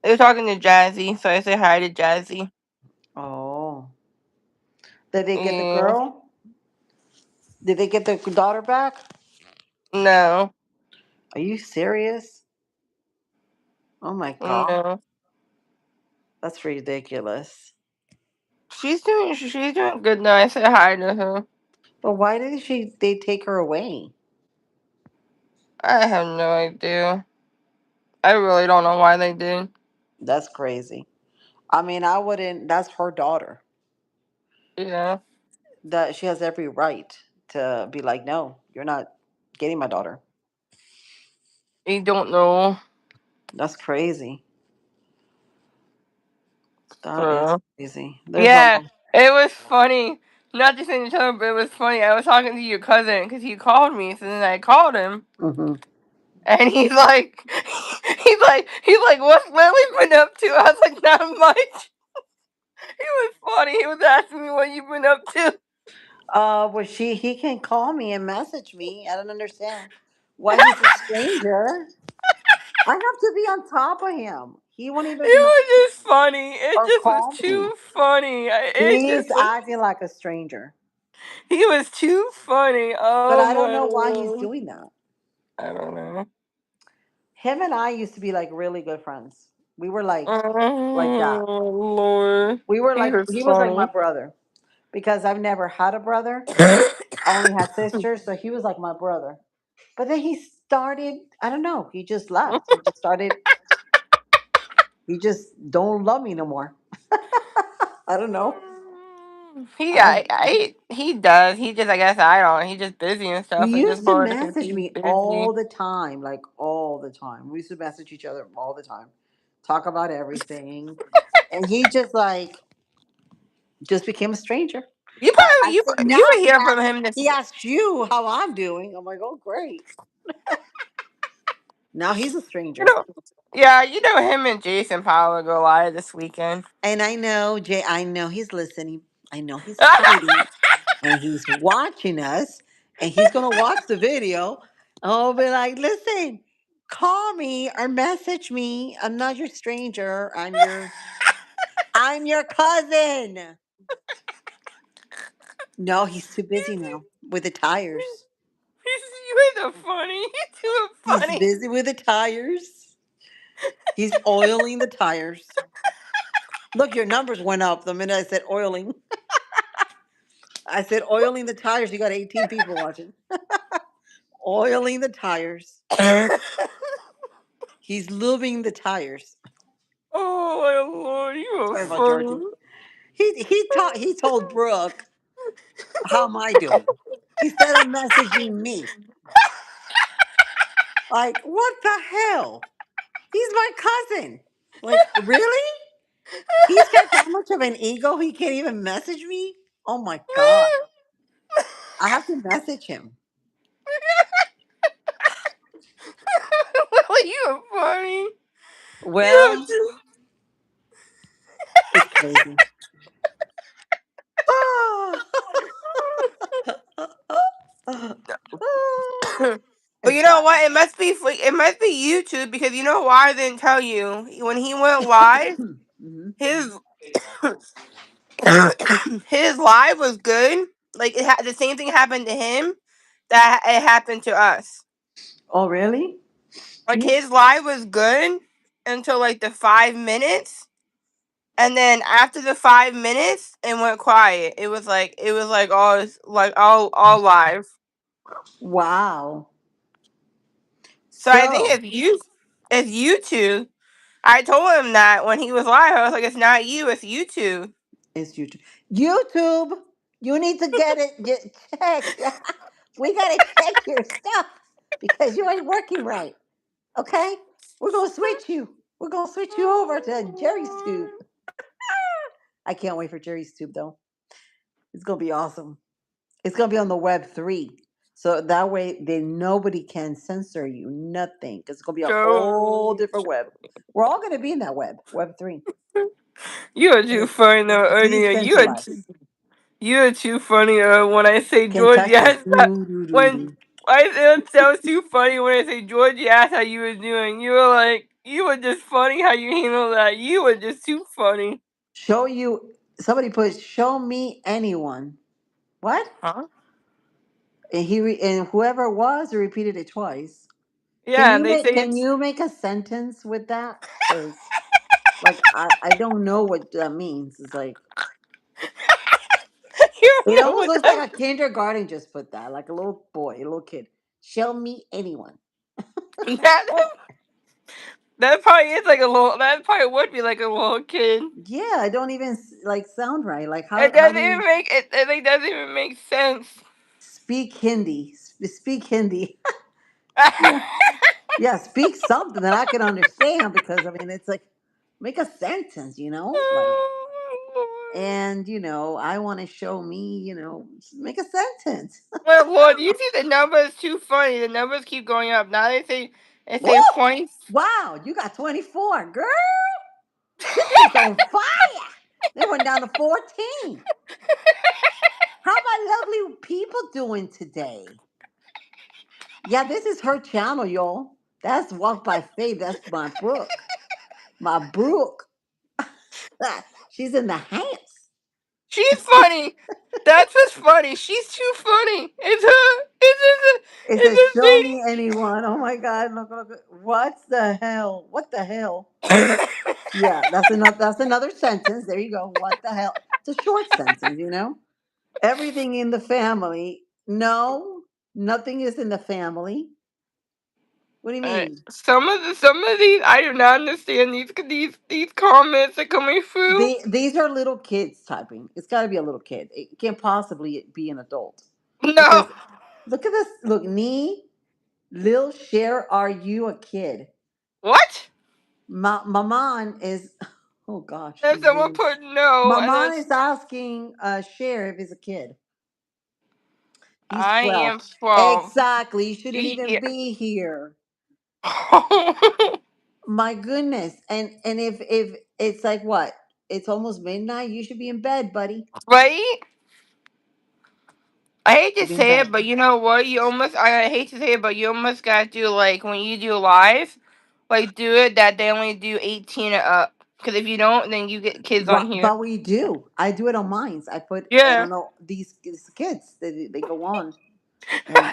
they were talking to Jazzy, so I said hi to Jazzy. Oh. Did they get the Yeah. girl? Did they get the daughter back? No. Are you serious? Oh my god. No. That's ridiculous. She's doing good now. I said hi to her. But why did they take her away? I have no idea. I really don't know why they did. That's crazy. I mean, I wouldn't. That's her daughter. Yeah. That she has every right to be like, no, you're not getting my daughter. You don't know. That's crazy. That is So crazy. There's a. yeah, it was funny. Not just in each other, but it was funny. I was talking to your cousin because he called me, so then I called him, Hmm. and he's like, he's like, what's Lily been up to? I was like, not much. He was funny. He was asking me what you've been up to. Well, he can call me and message me. I don't understand why he's a stranger. I have to be on top of him. He won't It even was message just funny. It or just was call me. too funny. It He's just was. acting like a stranger, He was too funny. but Oh I don't my know why he's lord. doing that. I don't know. Him and I used to be like really good friends. We were like that. Oh Lord. We were He like was he was like my funny. brother because I've never had a brother. I only had sisters, so he was like my brother. But then he started, I don't know, he just left. He just started, he just don't love me no more. I don't know. He I he does. He just I guess I don't. He's just busy and He stuff. It's just used to hard because message he's me busy. all the time, like all the time. We used to message each other all the time, talk about everything. And he just like just became a stranger. You I probably said, you now would hear from him this. he asked you how I'm doing. I'm like, oh great. Now he's a You stranger. know, yeah, you know him and Jason probably go live this weekend. And I know, Jay, I know he's listening. I know he's hiding and he's watching us and he's going to watch the video. I'll be like, listen, call me or message me. I'm not your stranger. I'm your cousin. No, he's too busy now with the tires. You are funny. He's too He's funny. busy with the tires. He's oiling the tires. Look, your numbers went up the minute I said oiling. I said oiling the tires. You got 18 people watching. Oiling the tires. He's lubing the tires. Oh my lord, you are Sorry about Georgie. funny. He told Brooke, how am I doing? Instead of messaging me. Like, what the hell? He's my cousin. Like, really? He's got that much of an ego he can't even message me? Oh my god. I have to message him. Well, you are funny. You are Well, too. it's crazy. But It's you know bad. what? It must be YouTube because you know why I didn't tell you when he went live. Mhm. His his live was good. Like the same thing happened to him that it happened to us. Oh, really? Like his live was good until like the 5 minutes, and then after the 5 minutes, it went quiet. It was like all live. Wow. So I think So, it's YouTube. I told him that when he was live. I was like, it's not you, it's YouTube. it's YouTube. YouTube, you need to get it checked. We got to check your stuff because you ain't working right. Okay? We're going to switch you. We're going to switch you over to Jerry's Tube. I can't wait for Jerry's Tube, though. It's going to be awesome. It's going to be on the web 3. So that way, then nobody can censor you, nothing. Because it's going to be a whole So different web. We're all going to be in that web 3. you are And too it's funny though, Ernie. decentralized. You are too funny. When I say George, Kentucky. yes, Doo, doo, doo, when doo. I that was too funny when I say George asked how you was doing. You were like You were just funny how you handle that. You were just too funny. Show you. Somebody put, show me anyone. What? Huh? And and whoever it was repeated it twice. Yeah, they say Can it's. you make a sentence with that? Because like I don't know what that means. It's like You it don't know almost what looks like that. a kindergarten just put that, like a little boy, a little kid. Show me anyone. That that probably is like a little. That probably would be like a little kid. Yeah, I don't even like sound right. Like It how doesn't do even you make it. It like, doesn't even make sense. speak Hindi? Speak Hindi. Yeah, yeah. Speak something that I can understand because I mean it's like make a sentence, like and I want to show me, make a sentence. Well, Lord, you see the numbers too funny. The numbers keep going up. Now they Woo! say points. Wow, you got 24, girl. This thing's on fire. They went down to 14. How my lovely people doing today? Yeah, this is her channel, y'all. That's Walk by Faith. That's my Brooke. My Brooke. She's in the house. She's funny. That's what's funny. She's too funny. It's her. It says, show me It's anyone. Oh my God. Look, look, look. What the hell? What the hell? a thing. Yeah, that's another sentence. There you go. What the hell? It's a short sentence. Everything in the family. No, nothing is in the family. What do you mean? Some of these I do not understand these comments that coming through. These are little kids typing. It's got to be a little kid. It can't possibly be an adult No. because look at this. Look, Nee, Lil Cher, are you a kid? What? Maman is. Oh gosh, And she's someone reading. put no, and then Maman is asking Cher if he's a kid. He's I 12. am 12. Exactly. You shouldn't even Yeah. be here. My goodness. And if it's like what? It's almost midnight. You should be in bed, buddy. Right? I hate to Should be in say bed. it, but you know what? I hate to say it, but you almost gotta do like when you do live, like do it that they only do 18 and up. Because if you don't, then you get kids on here. But we do. I do it on mine. I put, I Yeah. don't know, these kids, they go on. And,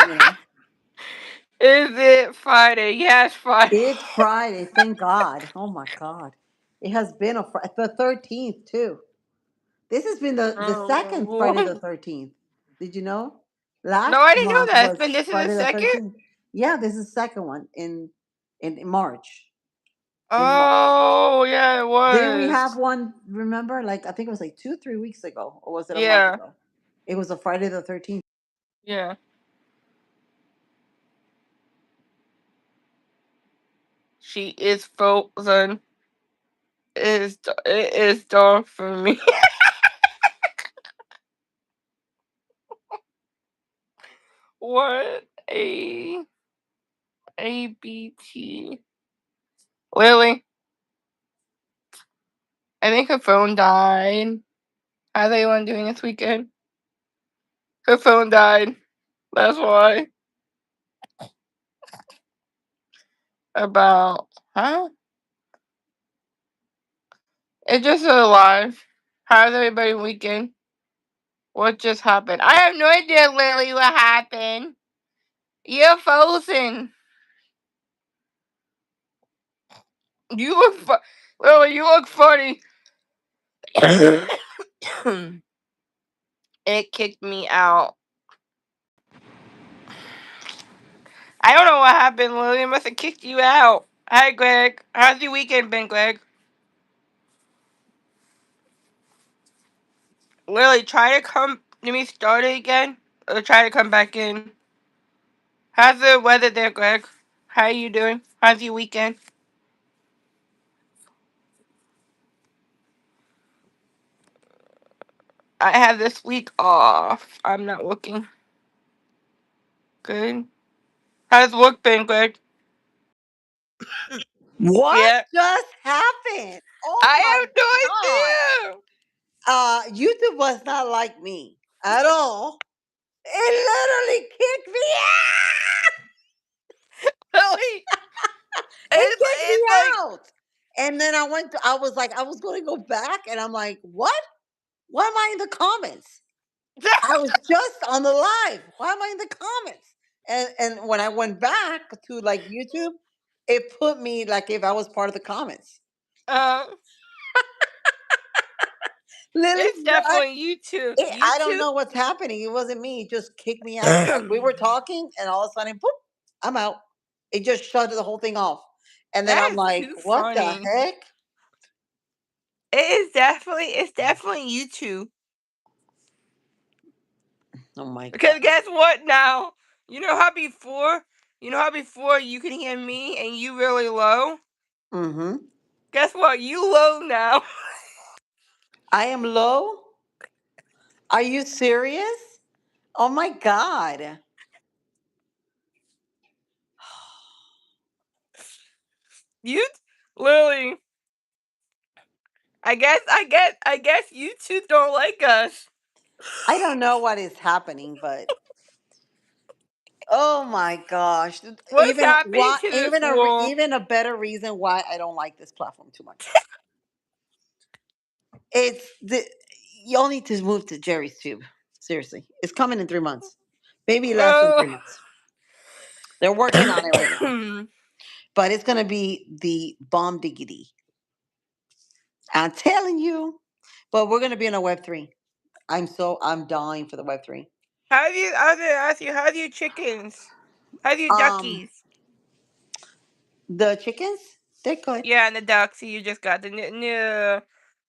Is it Friday? Yes, Friday. it's Friday. Thank God. Oh my God. It has been the 13th too. This has been the Oh, second Friday the Lord. 13th. Did you know? No, Last I didn't know month that. was But this is the Friday the second? 13th. Yeah, this is the second one in March. In March. Oh, yeah, it Didn't we have was. one, remember? Like I think it was like 2, 3 weeks ago. Or was it a month Yeah. ago? It was a Friday the 13th. Yeah. She is frozen. It is dark for me. What a Lily, I think her phone died. How's everyone doing this weekend? Her phone died. That's why. About huh? It's just alive. How's everybody weekend? What just happened? I have no idea, Lily, what happened. You're frozen. You look Lily, you look funny. It kicked me out. I don't know what happened, Lily. It must have kicked you out. Hi, Greg. How's your weekend been, Greg? Lily, try to come. Let me start it again. Or try to come back in. How's the weather there, Greg? How are you doing? How's your weekend? I have this week off. I'm not looking. Good. How's work been, Greg? What Yeah. just happened? Oh my I God. have no idea. YouTube was not like me at all. It literally kicked me out. Lily. It kicked me It's like out. And then I was like, I was going to go back, and I'm like, what? Why am I in the comments? I was just on the live. Why am I in the comments? And when I went back to like YouTube, it put me like if I was part of the comments. uh, Lily, it's definitely YouTube. I don't YouTube. know what's happening. It wasn't me. It just kicked me out. Like we were talking, and all of a sudden, boop, I'm out. It just shut the whole thing off. And then That I'm is like, too what the funny. heck? It's definitely YouTube. Oh my Because god. guess what now? You know how before you can hear me and you really low? Mm-hmm. Guess what? You low now. I am low. Are you serious? Oh my god. You literally I guess you two don't like us. I don't know what is happening, but oh my gosh. What's happening to this world? Even a better reason why I don't like this platform too much. It's the y'all need to move to Jerry's Tube. Seriously. It's coming in 3 months. Maybe less than Oh. 3 months. They're working on it right now. But it's gonna be the bomb diggity. I'm telling you. But we're gonna be in a Web3. I'm dying for the Web3. How do you I was gonna ask you, how do you chickens? How do you Um duckies? the chickens, they're good. Yeah, and the ducks. You just got the new,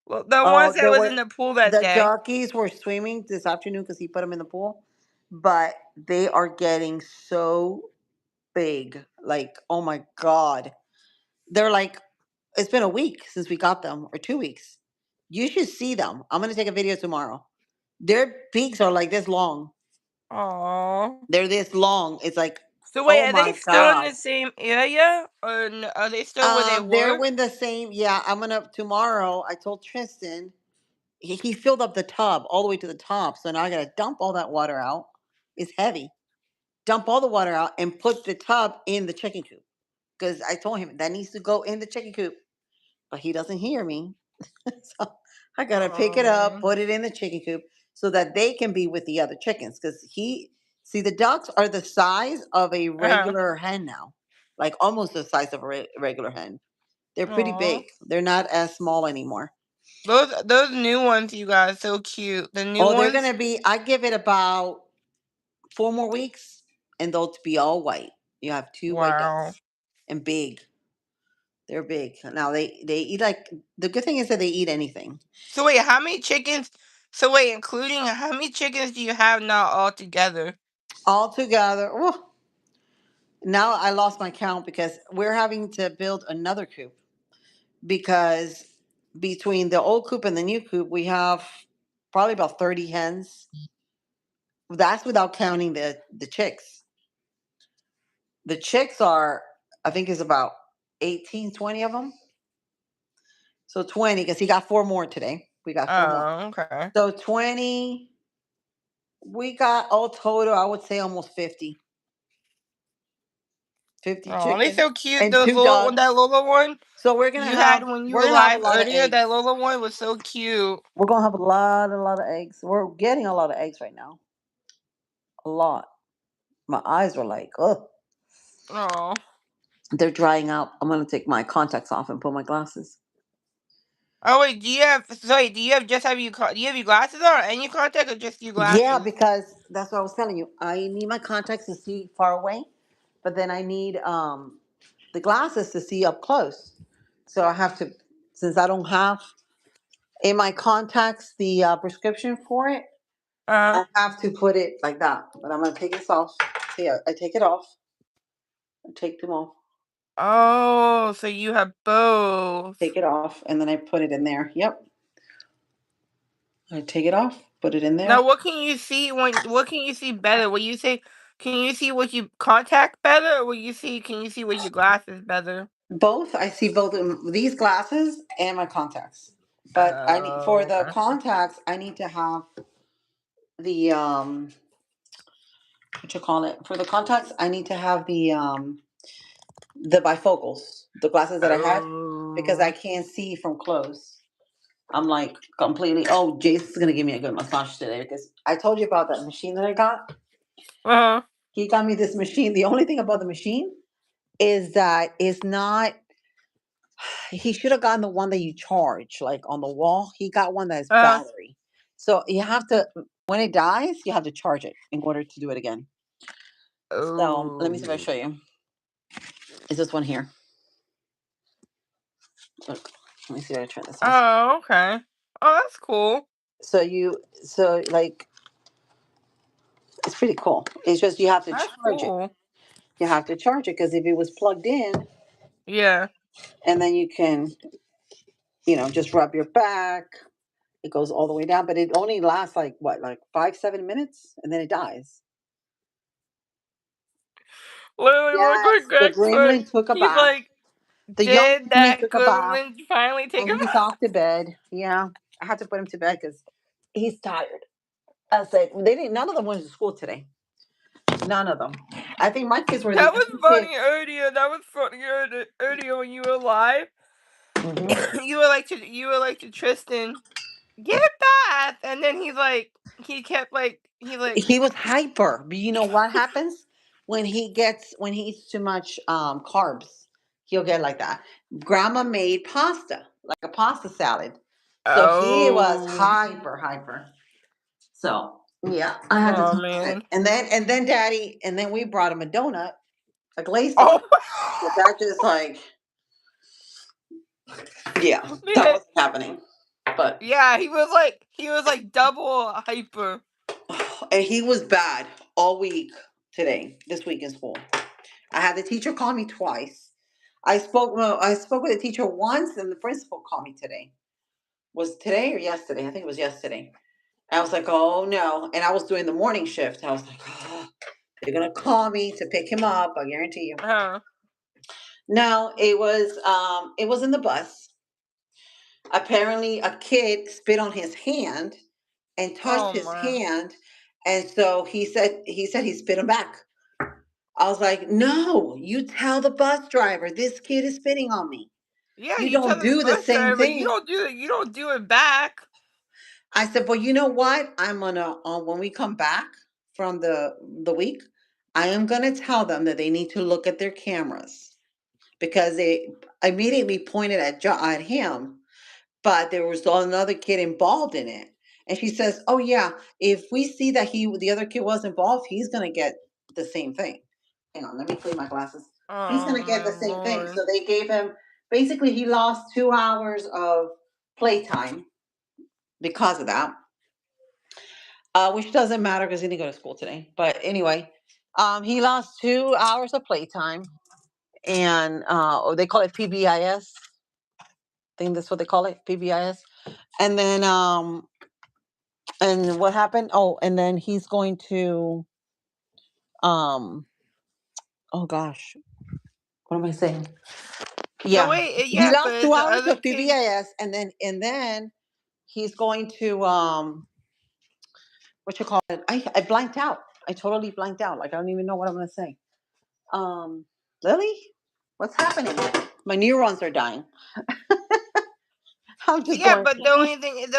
well, the ones Oh, that was in the pool that the day. duckies were swimming this afternoon because he put them in the pool, but they are getting so big. Like, oh my god, they're like, it's been a week since we got them, or 2 weeks. You should see them. I'm gonna take a video tomorrow. Their beaks are like this long. Aww. They're this long. It's like, So wait, oh are they my still in god. the same area, or are they still where they They're were? in the same. Yeah, I'm gonna tomorrow. I told Tristan he filled up the tub all the way to the top. So now I got to dump all that water out. It's heavy. Dump all the water out and put the tub in the chicken coop because I told him that needs to go in the chicken coop, but he doesn't hear me. So I got to pick it up, Um, put it in the chicken coop so that they can be with the other chickens. Because see, the ducks are the size of a uh, regular hen now, like almost the size of a regular hen. They're pretty aw. big. They're not as small anymore. Those new ones you got, so cute. The new Oh, they're ones. gonna be. I give it about 4 more weeks, and they'll be all white. You have two white Wow. ducks, and big. They're big. Now they eat like the good thing is that they eat anything. So wait, how many chickens? So wait, including how many chickens do you have now all together? All together. Oh, now I lost my count because we're having to build another coop because between the old coop and the new coop we have probably about 30 hens. That's without counting the chicks. The chicks are, I think, is about 18, 20 of them. So 20, because he got four more today. We got four more. Oh, okay. So 20, we got all total, I would say almost 50. 50 Oh, they chickens so cute. and Those two little that ducks. little one So you had when you we're were gonna have a live lot of earlier. That eggs. little one was so cute. We're gonna have a lot of eggs. We're getting a lot of eggs right now. A lot. My eyes were like, oh, Oh. they're drying out. I'm gonna take my contacts off and put my glasses. Oh wait, do you have? Sorry, do you have just have you? Do you have your glasses on and your contact, or just your Yeah, glasses? because that's what I was telling you. I need my contacts to see far away, but then I need the glasses to see up close. So I have to, since I don't have in my contacts the prescription for it, Uh. I have to put it like that. But I'm gonna take this off. See, I take it off. I take them off. Oh, so you have both. Take it off, and then I put it in there. Yep. I take it off. Put it in there. Now, what can you see when? What can you see better? Will you say? Can you see with your contact better, or will you see? Can you see with your glasses better? Both. I see both these glasses and my contacts. But I need for Oh, the okay. contacts. I need to have the what you call it for the contacts. I need to have the The bifocals, the glasses that I have, because I Oh. can't see from close. I'm like completely. Oh, Jason's gonna give me a good massage today because I told you about that machine that I got. Uh-huh. He got me this machine. The only thing about the machine is that it's not. He should have gotten the one that you charge, like on the wall. He got one that's Uh-huh. battery. So you have to, when it dies, you have to charge it in order to do it again. So let me see if I Oh. show you. Is this one here? Look, let me see if I turn this on. Oh, okay. Oh, that's cool. So like, it's pretty cool. It's just you have to That's charge it. cool. You have to charge it because if it was plugged in, Yeah. and then you can, just rub your back. It goes all the way down, but it only lasts like what, like 5, 7 minutes, and then it dies. Literally, real Yes, quick, the Greg. gremlin took a He's bath. like, The young did gremlin that took a bath, Goodwin finally take and him? he's off to bed. Yeah, I had to put him to bed because he's tired. I said they didn't. None of them went to school today. None of them. I think my kids were That the was only kids. funny earlier. That was funny earlier when you were live. Hmm. you were like to Tristan, get bath, and then he kept like He was hyper. But you know what happens when he eats too much carbs? He'll get like that. Grandma made pasta, like a pasta salad. So he was oh hyper. So yeah, I had to oh tell him that. man And then we brought him a donut, a glazed oh donut. So that just like, yeah, that man. wasn't happening. But Yeah, he was like double hyper. and he was bad all week today, this week in school. I had the teacher call me twice. I spoke with the teacher once, and the principal called me today. Was today or yesterday? I think it was yesterday. I was like, oh no. And I was doing the morning shift. I was like, oh, they're gonna call me to pick him up, I guarantee you. Uh-huh. No, it was in the bus. Apparently a kid spit on his hand and touched Oh his my. hand, and so he said he spit him back. I was like, no, you tell the bus driver this kid is spitting on me. Yeah, You you tell don't the do the bus same driver, but you thing. don't do it. You don't do it back. I said, well, you know what? I'm gonna when we come back from the week, I am gonna tell them that they need to look at their cameras because they immediately pointed at him, but there was another kid involved in it. And she says, oh yeah, if we see that the other kid was involved, he's gonna get the same thing. Hang on, let me clean my glasses. He's Oh gonna get my the same thing. lord. So they gave him, basically he lost 2 hours of playtime because of that, which doesn't matter because he didn't go to school today. But anyway, he lost 2 hours of playtime, and or they call it PBIS. I think that's what they call it, PBIS. And then and what happened? Oh, and then he's going to um oh gosh, what am I saying? So Yeah, wait, he yeah, but lost is two the hours other of kid? PBIS, and then he's going to what you call it? I blanked out. I totally blanked out. Like I don't even know what I'm gonna say. Um, Lily, what's happening? My neurons are dying. I'm just Yeah, going. but the only thing is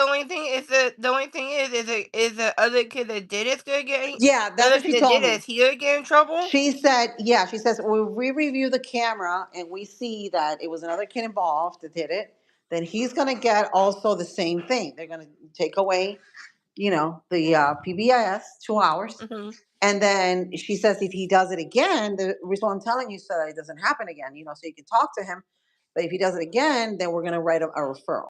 the other kid that did it gonna get Yeah, the that's other what kid she that told did it, me. is he gonna get in trouble? She said, yeah, she says, well, we review the camera and we see that it was another kid involved that did it, then he's going to get also the same thing. They're going to take away, the PBIS, 2 hours. Hmm. And then she says, if he does it again, the reason I'm telling you so that it doesn't happen again, so you can talk to him. But if he does it again, then we're going to write a referral.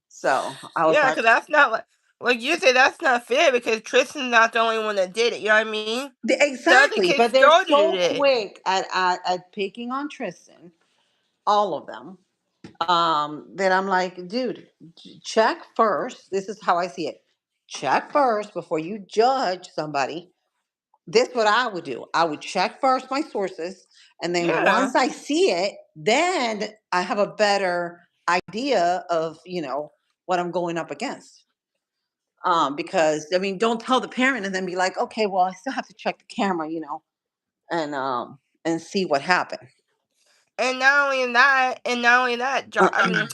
So I was Yeah, like, because that's not like you say, that's not fair because Tristan's not the only one that did it. You know what I mean? The other exactly. kid But they're started so it. quick at picking on Tristan, all of them, that I'm like, dude, check first. This is how I see it. Check first before you judge somebody. This is what I would do. I would check first my sources, and then Yeah. once I see it, then I have a better idea of what I'm going up against. Because don't tell the parent and then be like, okay, well, I still have to check the camera, and and see what happened. And not only that, I mean,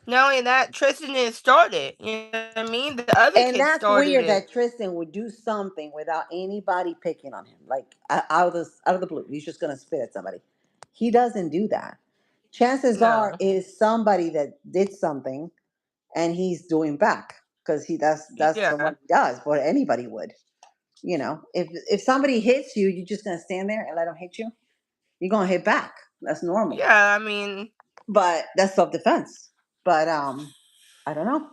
not only that, Tristan didn't start it. You know what I mean? The other And kid that's started weird it. that Tristan would do something without anybody picking on him, like out of the blue. He's just gonna spit at somebody. He doesn't do that. Chances are No. is somebody that did something, and he's doing back because that's Yeah. what he does. What anybody would, if somebody hits you, you're just gonna stand there and let them hit you. You're gonna hit back. That's normal. Yeah. I mean, But that's self defense. But I don't know.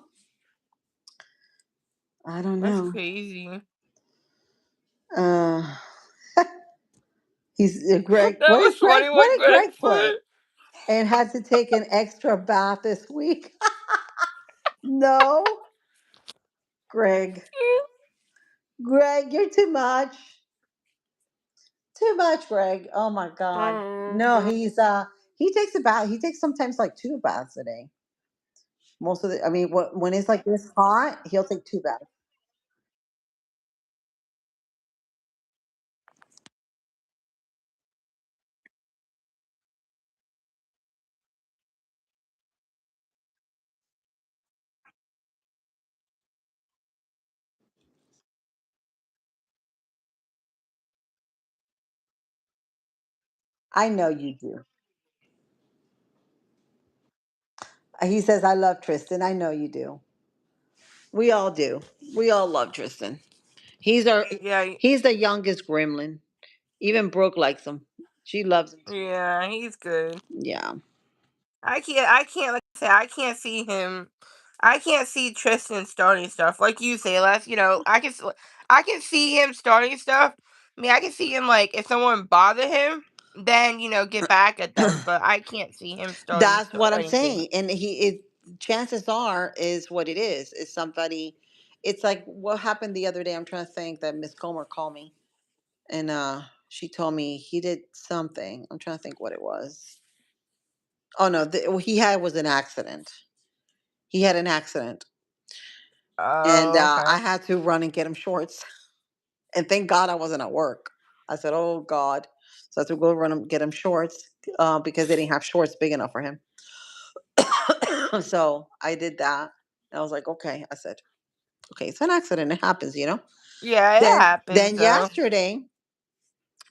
I don't that's know. crazy. Uh, he's Greg. That What was is Greg? funny What what did Greg Greg put? put. And had to take an extra bath this week. No, Greg. Greg, you're too much. Too much, Greg. Oh my God. No, Mm. he takes a bath. He takes sometimes like two baths a day. Most of the, I mean, when it's like this hot, he'll take two baths. I know you do. He says, I love Tristan. I know you do. We all do. We all love Tristan. He's our Yeah. he's the youngest gremlin. Even Brooke likes him. She loves him too. Yeah. He's good. Yeah. I can't, like I said, I can't see him. I can't see Tristan starting stuff like you say. Les, I can see him starting stuff. I mean, I can see him like if someone bother him, then get back at them. But I can't see him starting That's stuff what I'm anything. saying. And he is chances are is what it is somebody. It's like what happened the other day. I'm trying to think that Miss Comer called me and she told me he did something. I'm trying to think what it was. Oh no, what he had was an accident. He had an accident, and Oh, I okay. had to run and get him shorts. And thank God I wasn't at work. I said, "Oh God," so I had to go run and get him shorts because they didn't have shorts big enough for him. So I did that. And I was like, "Okay," I said, "Okay, it's an accident. It happens, you know." Yeah, it Then happens then though. yesterday,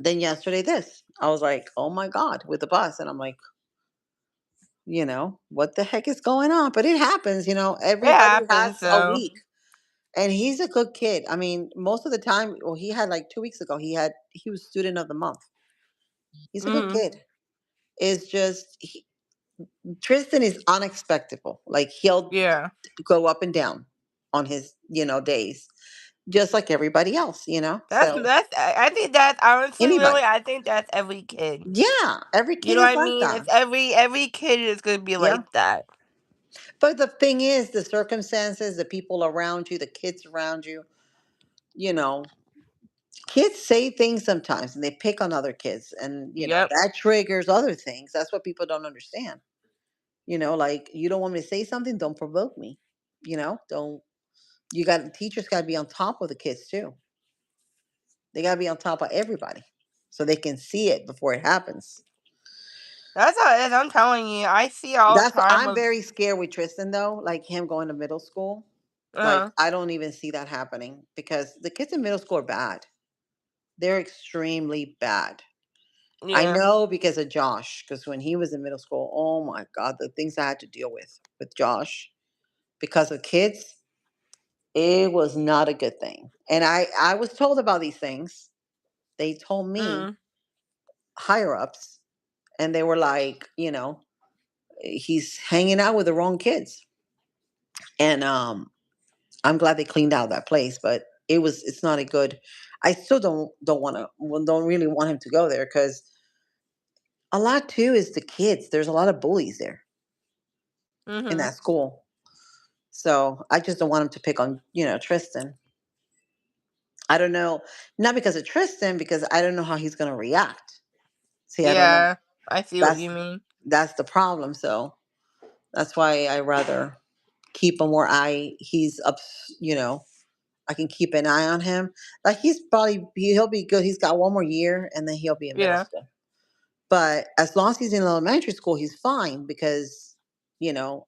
then yesterday this, I was like, "Oh my God," with the bus, and I'm like, what the heck is going on? But it happens, It everybody has happens a though. week. And he's a good kid. I mean, most of the time, well, he had like 2 weeks ago, he was student of the month. He's a good Mhm. kid. It's just Tristan is unexpectable. Like he'll Yeah. go up and down on his, days, just like everybody else, So I think that's honestly, really, anybody. I think that's every kid. Yeah, every You kid know what is I like mean? that. It's every kid is gonna be Yeah. like that. But the thing is, the circumstances, the people around you, the kids around you, you know, kids say things sometimes and they pick on other kids and Yep. that triggers other things. That's what people don't understand. Like you don't want me to say something, don't provoke me. Don't you got teachers got to be on top of the kids too. They got to be on top of everybody so they can see it before it happens. That's how it is. I'm telling you. I see all the That's time I'm with very scared with Tristan though, like him going to middle school. Like uh I don't even see that happening because the kids in middle school are bad. They're extremely bad. I yeah. know because of Josh, because when he was in middle school, oh my God, the things I had to deal with Josh because of kids, it was not a good thing. And I was told about these things. They told me Mm. higher ups, and they were like, he's hanging out with the wrong kids. And I'm glad they cleaned out that place, but it's not a good. I still don't want to don't really want him to go there because a lot too is the kids. There's a lot of bullies there in Mhm. that school. So I just don't want him to pick on, Tristan. I don't know, not because of Tristan, because I don't know how he's gonna react. See, I don't know. Yeah. I see what That's you mean. that's the problem. So that's why I rather keep him where he's up. You know, I can keep an eye on him. Like he'll be good. He's got one more year, and then he'll be in middle Yeah. school. But as long as he's in elementary school, he's fine because,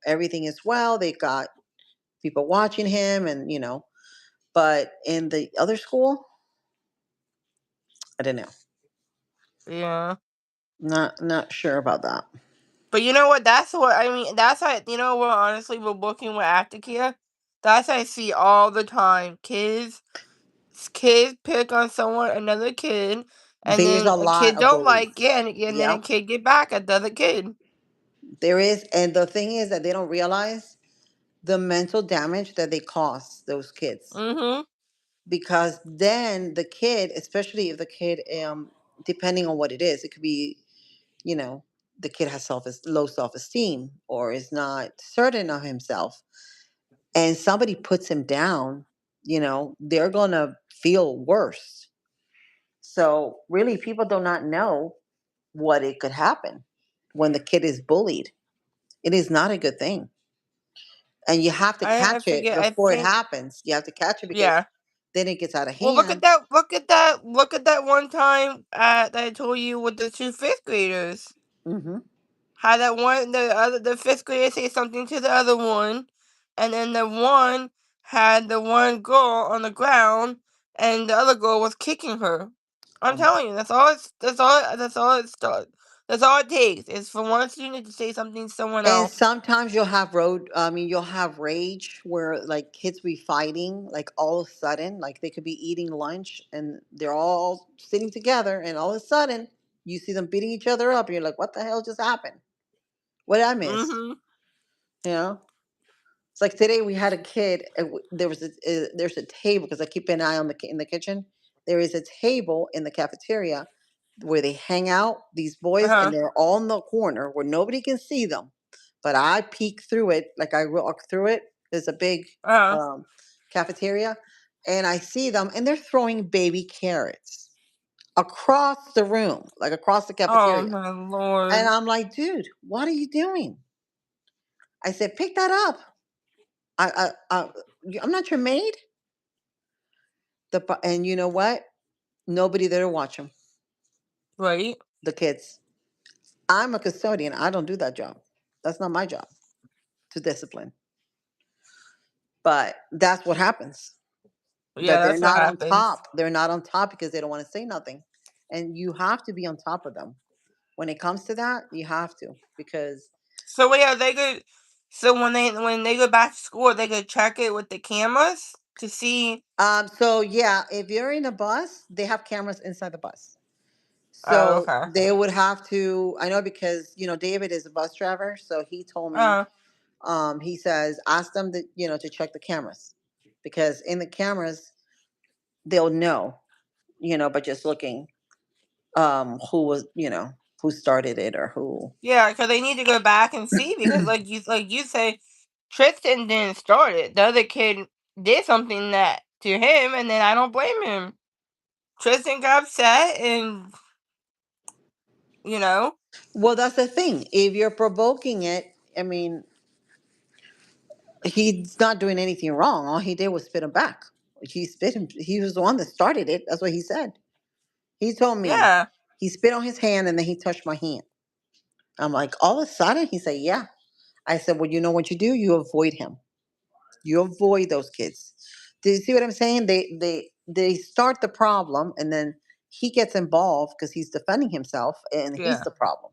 everything is well. They got people watching him and, but in the other school, I don't know. Yeah. Not sure about that. But you know what? That's what I mean. That's how you know what. Honestly, we're working with aftercare. That's what I see all the time. Kids pick on someone, another kid, and There's then a a lot kid of don't bullies. like it, and then a Yep. kid get back at the other kid. There is, and the thing is that they don't realize the mental damage that they cause those kids, Mhm. because then the kid, especially if the kid, depending on what it is, it could be, you know, the kid has low self esteem or is not certain of himself, and somebody puts him down, they're gonna feel worse. So really, people do not know what it could happen when the kid is bullied. It is not a good thing. And you have to I catch it forget. I before it think happens. You have to catch it because yeah. then it gets out of Well, look at hand. that! Look at that! Look at that one time that I told you with the two fifth graders. Hmm. How that one, the fifth grader say something to the other one, and then the one had the one girl on the ground, and the other girl was kicking her. I'm Um, telling you, that's all it takes is for one student to say something to someone and else. sometimes you'll have rage where like kids be fighting, like all of a sudden, like they could be eating lunch and they're all sitting together, and all of a sudden you see them beating each other up, and you're like, what the hell just happened? What did I miss? Mhm. You know? It's like today we had a kid. There's a table because I keep an eye on in the kitchen. There is a table in the cafeteria where they hang out. These Uh boys, and huh. they're all in the corner where nobody can see them. But I peek through it, like I walk through it. There's a big Uh huh. um, cafeteria, and I see them, and they're throwing baby carrots across the room, like across the Oh cafeteria. my And lord. I'm like, dude, what are you doing? I said, pick that up. I'm not your maid. And you know what? Nobody there to watch them. Right. The kids. I'm a custodian. I don't do that job. That's not my job to discipline. But that's what happens. Yeah, That they're that's what not on happens. top. They're not on top because they don't want to say nothing. And you have to be on top of them. When it comes to that, you have to, because So yeah, they could. So when they go back to school, they could check it with the cameras to see. so yeah, if you're in a bus, they have cameras inside the bus. Oh, So okay. they would have to, I know, because David is a bus driver, so he told me, Uh, he says ask them to to check the cameras, because in the cameras they'll know, by just looking, who was, who started it or who. yeah, because they need to go back and see because like you say, Tristan didn't start it. The other kid did something that to him, and then I don't blame him. Tristan got upset, and you know, Well, that's the thing. If you're provoking it, I mean, he's not doing anything wrong. All he did was spit him back. He spit him. He was the one that started it. That's what he said. He told me yeah, he spit on his hand and then he touched my hand. I'm like, all of a sudden, he said, yeah. I said, well, you know what you do? You avoid him. You avoid those kids. Do you see what I'm saying? They start the problem, and then he gets involved because he's defending himself, and he's yeah, the problem.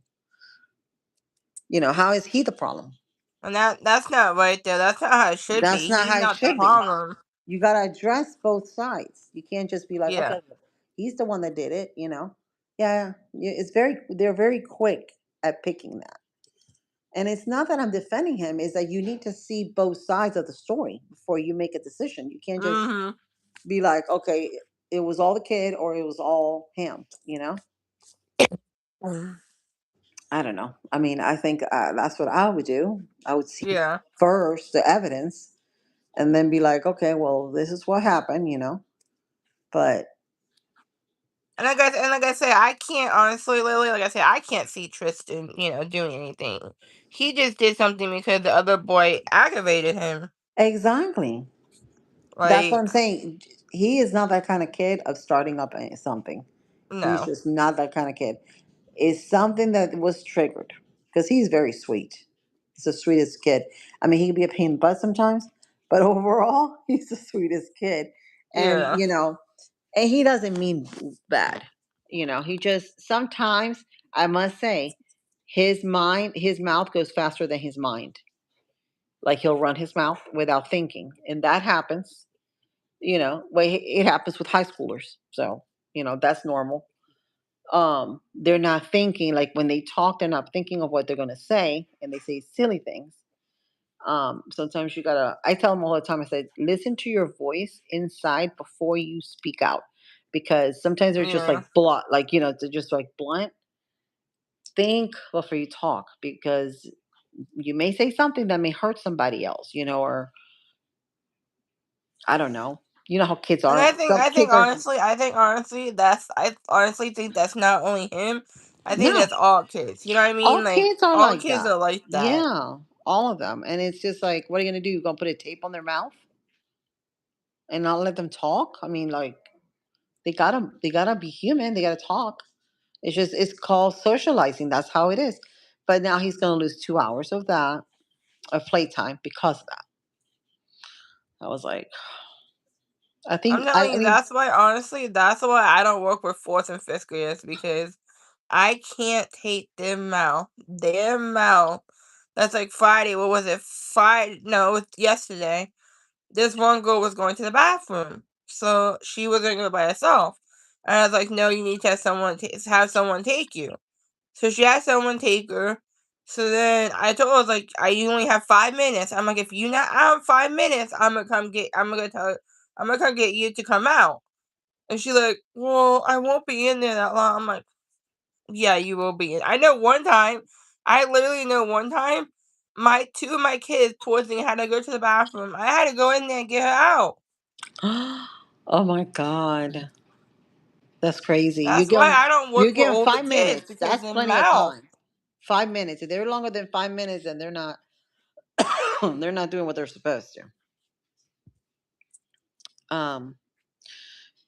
How is he the problem? and that's not right there. That's not how it should That's be. not He's how it not the should be. problem. You got to address both sides. You can't just be like, Yeah. okay, he's the one that did it. Yeah, they're very quick at picking that. And it's not that I'm defending him, is that you need to see both sides of the story before you make a decision. You can't just Mhm. be like, okay, it was all the kid or it was all him. Mm. I don't know. I mean, I think that's what I would do. I would see Yeah. first the evidence and then be like, okay, well, this is what happened. But And like I said, I can't honestly, Lily. Like I said, I can't see Tristan, doing anything. He just did something because the other boy aggravated him. exactly. That's what Like I'm saying. He is not that kind of kid of starting up something. He's no, just not that kind of kid. Is something that was triggered because he's very sweet. He's the sweetest kid. I mean, he can be a pain in the butt sometimes, but overall, he's the sweetest kid. And Yeah. and he doesn't mean bad. He just sometimes, I must say, his mouth goes faster than his mind. Like he'll run his mouth without thinking, and that happens. Well, it happens with high schoolers, so that's normal. They're not thinking, like when they talk, they're not thinking of what they're going to say, and they say silly things. Sometimes you gotta, I tell them all the time, I said, listen to your voice inside before you speak out, because sometimes they're just Yeah. like blunt, like they're just like blunt. Think before you talk, because you may say something that may hurt somebody else, or I don't know. You know how kids And are. Some kids are. I honestly think that's not only him. I think No, that's all kids. You know what I mean? all Like kids are all like kids that. are like that. Yeah, all of them. And it's just like, what are you gonna do? You gonna put a tape on their mouth and not let them talk? I mean, like they gotta be human. They gotta talk. It's called socializing. That's how it is. But now he's gonna lose 2 hours of that of playtime because of that. I was like, I I'm think I, telling I you, need. that's why I don't work with fourth and fifth graders because I can't take their mouth. Their mouth. That's like Friday. What was it? Friday? No, it was yesterday. This one girl was going to the bathroom, so she wasn't going by herself. And I was like, "No, you need to have someone take you." So she had someone take her. So then I told her, I was like, "You only have 5 minutes." I'm like, "If you not out in 5 minutes, I'm gonna come get you to come out." And she like, "Well, I won't be in there that long." I'm like, "Yeah, you will be in." I literally know one time, my two of my kids, poor thing, had to go to the bathroom. I had to go in there and get her out. Oh my god, that's crazy. You That's give why them I don't you work with give them older 5 minutes. kids because That's their plenty of mouth. time. 5 minutes. If they're longer than 5 minutes, then they're not they're not doing what they're supposed to. Um,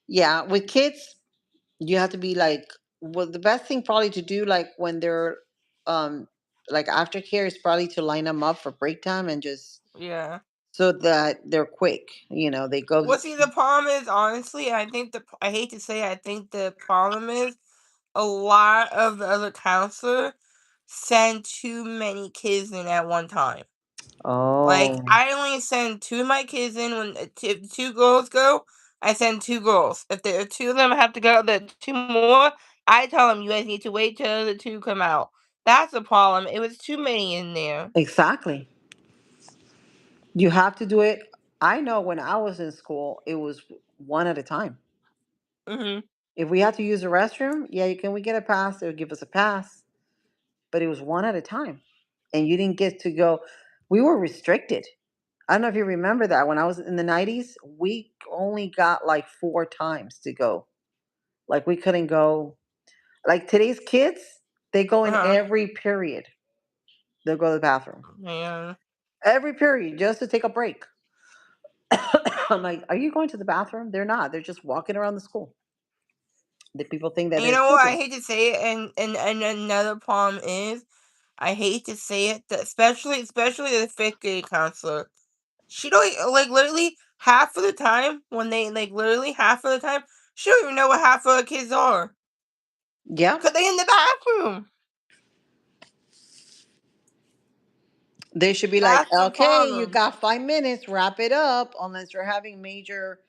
yeah, with kids, you have to be like, well, the best thing probably to do, like when they're um like aftercare, is probably to line them up for break time and just Yeah. so that they're quick. They go. Well, see, the problem is, honestly, I hate to say it, I think the problem is a lot of the other counselors send too many kids in at one time. Like, Oh, I only send two of my kids in when if two girls go, I send two girls. If two of them have to go, the two more, I tell them you guys need to wait till the two come out. That's the problem. It was too many in there. exactly. You have to do it. I know when I was in school, it was one at a time. Mhm. If we had to use the restroom, yeah, can we get a pass? They would give us a pass, but it was one at a time, and you didn't get to go. We were restricted. I don't know if you remember that when I was in the 90s, we only got like 4 times to go. Like we couldn't go. Like today's kids, they go Uh in huh. every period. They'll go to the bathroom Yeah. every period just to take a break. I'm like, are you going to the bathroom? They're not. They're just walking around the school. The people think that And you they're know what? I children. hate to say it, and another problem is, I hate to say it, that especially the fifth grade counselor. She don't like literally half of the time when they like literally half of the time she don't even know what half of the kids are Yeah, because they in the bathroom. they should be like, That's the okay, you problem. got 5 minutes, wrap it up, unless you're having major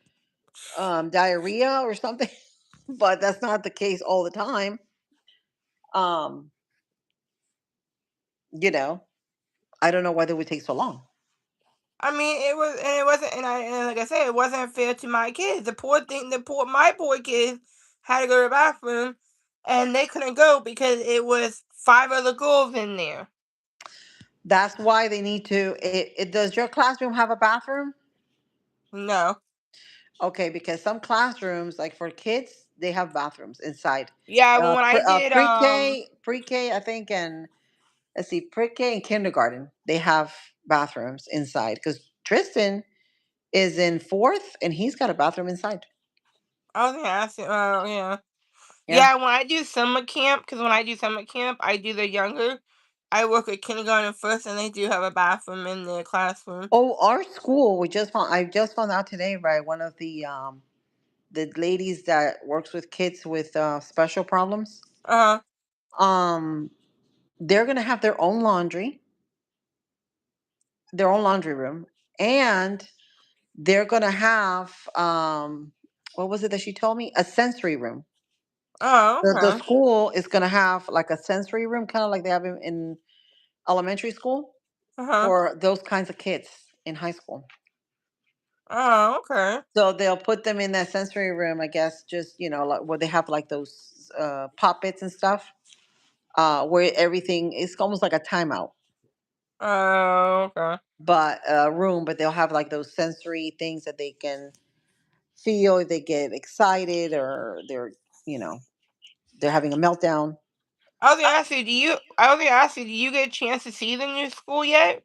diarrhea or something. But that's not the case all the time. Um, you know, I don't know why they would take so long. I mean, it wasn't, and like I said, it wasn't fair to my kids. My poor kids had to go to the bathroom, and they couldn't go because it was five other girls in there. That's why they need to. Does your classroom have a bathroom? No, Okay, because some classrooms, like for kids, they have bathrooms inside. yeah, but when I did, Pre-K, I think, and let's see, pre-K and kindergarten, they have bathrooms inside. Because Tristan is in fourth, and he's got a bathroom inside. I was gonna ask you, yeah. Yeah. Yeah, when I do summer camp, because when I do summer camp, I do the younger. I work with kindergarten first, and they do have a bathroom in their classroom. Oh, our school. I just found out today by one of the ladies that works with kids with special problems. Uh Um, they're gonna have their own laundry room, and they're gonna have what was it that she told me? A sensory room. The okay. school is gonna have like a sensory room, kind of like they have in elementary school Uh-huh. for those kinds of kids in high school. Oh, okay. So they'll put them in that sensory room, I guess, just like where they have like those puppets and stuff, where everything is almost like a timeout, Oh, okay. but room. But they'll have like those sensory things that they can feel if they get excited or you know, they're having a meltdown. I was gonna ask you, do you get a chance to see them in school yet?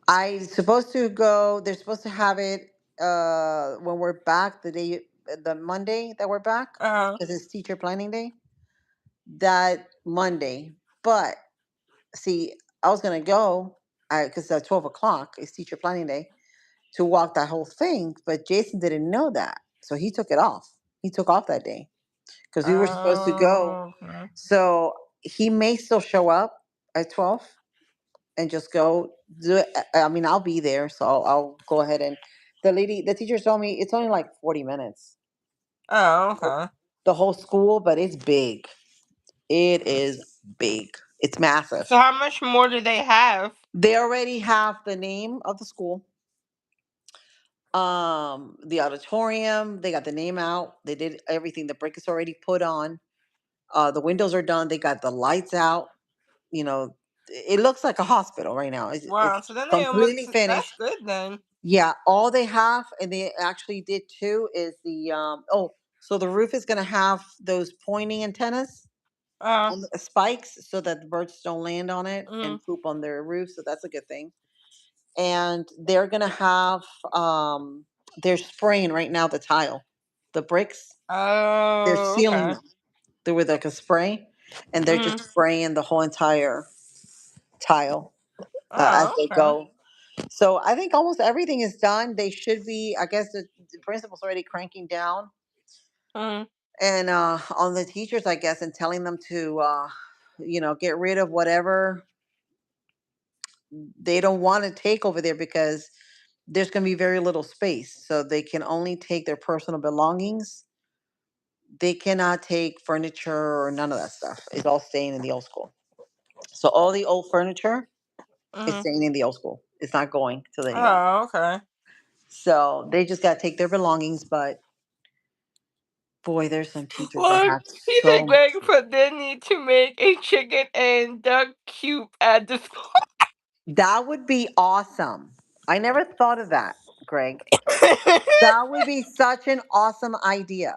I supposed to go. They're supposed to have it when we're back the Monday that we're back Uh because it's teacher planning day. That Monday, but see, I was gonna go because at 12 o'clock is teacher planning day to walk that whole thing, but Jason didn't know that, so he took it off. He took off that day because we were supposed to go. okay. So he may still show up at 12 and just go do it. I mean, I'll be there, so I'll go ahead and the teacher told me it's only like 40 minutes, Oh, okay. the whole school, but it's big. It is big. It's massive. So how much more do they have? They already have the name of the school, the auditorium. They got the name out. They did everything. The brick is already put on. The windows are done. They got the lights out. You know, it looks like a hospital right now. It's Wow. So then they completely almost that's finished. good then. Yeah, all they have, and they actually did too, is so the roof is gonna have those pointing antennas Uh on the spikes so that the birds don't land on it mm. and poop on their roof. So that's a good thing. And they're gonna have they're spraying right now the tile, the bricks. They're Oh, sealing okay. them. They're with like a spray, and they're just Mm. spraying the whole entire tile as Oh, they okay. go. So I think almost everything is done. They should be. I guess the principal's already cranking down Mm. and on the teachers, I guess, and telling them to get rid of whatever they don't want to take over there because there's going to be very little space. So they can only take their personal belongings. They cannot take furniture or none of that stuff. It's all staying in the old school. So all the old furniture is Mm. staying in the old school. It's not going to the new one. Oh, okay. So they just got to take their belongings. But boy, there's some teachers that Look, have he said so. Greg put they need to make a chicken and duck coop at the school. That would be awesome. I never thought of that, Greg. That would be such an awesome idea